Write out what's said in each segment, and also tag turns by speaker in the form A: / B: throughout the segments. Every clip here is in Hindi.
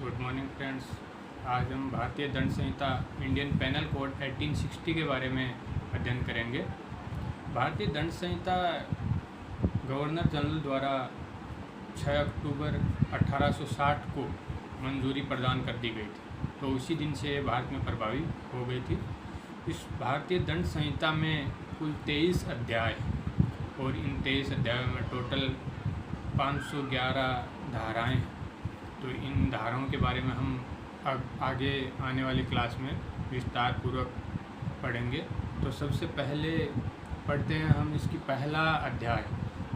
A: Good morning friends. आज हम भारतीय दंड संहिता इंडियन पेनल कोड 1860 के बारे में अध्ययन करेंगे। भारतीय दंड संहिता गवर्नर जनरल द्वारा 6 अक्टूबर 1860 को मंजूरी प्रदान कर दी गई थी, तो उसी दिन से भारत में प्रभावी हो गई थी। इस भारतीय दंड संहिता में कुल 23 अध्याय और इन 23 अध्यायों में टोटल 511 धाराएँ हैं। तो इन धाराओं के बारे में हम अब आगे आने वाली क्लास में विस्तार पूर्वक पढ़ेंगे। तो सबसे पहले पढ़ते हैं हम इसकी पहला अध्याय,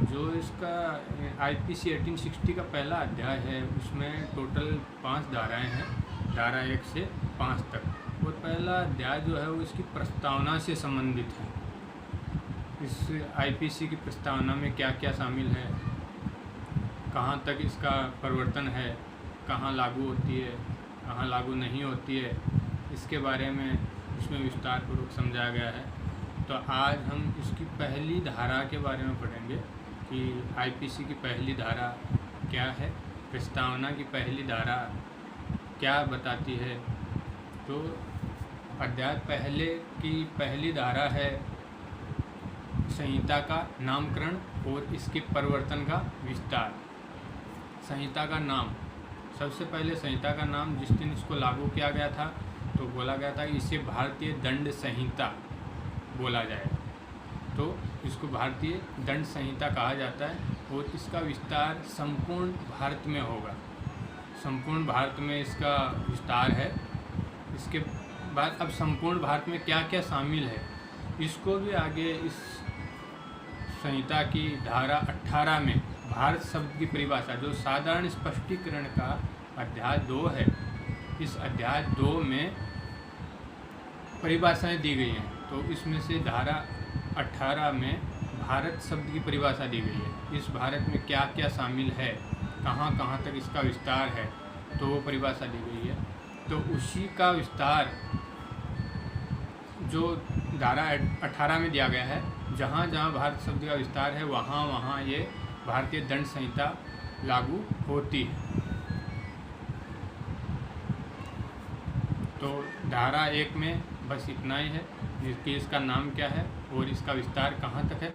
A: जो इसका आईपीसी 1860 का पहला अध्याय है। उसमें टोटल 5 धाराएं हैं, धारा 1 से 5 तक। और पहला अध्याय जो है वो इसकी प्रस्तावना से संबंधित है। इस आईपीसी की प्रस्तावना में क्या क्या शामिल है, कहाँ तक इसका परिवर्तन है, कहाँ लागू होती है, कहाँ लागू नहीं होती है, इसके बारे में इसमें विस्तार पूर्वक समझाया गया है। तो आज हम इसकी पहली धारा के बारे में पढ़ेंगे कि आईपीसी की पहली धारा क्या है, प्रस्तावना की पहली धारा क्या बताती है। तो अध्याय पहले की पहली धारा है संहिता का नामकरण और इसके परिवर्तन का विस्तार। संहिता का नाम, सबसे पहले संहिता का नाम जिस दिन इसको लागू किया गया था तो बोला गया था कि इसे भारतीय दंड संहिता बोला जाएगा। तो इसको भारतीय दंड संहिता कहा जाता है और इसका विस्तार संपूर्ण भारत में होगा। संपूर्ण भारत में इसका विस्तार है। इसके बाद अब संपूर्ण भारत में क्या क्या शामिल है, इसको भी आगे इस संहिता की धारा 18 में भारत शब्द की परिभाषा, जो साधारण स्पष्टीकरण का अध्याय 2 है, इस अध्याय 2 में परिभाषाएं दी गई हैं। तो इसमें से धारा 18 में भारत शब्द की परिभाषा दी गई है। इस भारत में क्या क्या शामिल है, कहाँ कहाँ तक इसका विस्तार है, तो वो परिभाषा दी गई है। तो उसी का विस्तार जो धारा 18 में दिया गया है, जहाँ जहाँ भारत शब्द का विस्तार है वहाँ वहाँ ये भारतीय दंड संहिता लागू होती है। तो धारा 1 में बस इतना ही है कि इसका नाम क्या है और इसका विस्तार कहाँ तक है।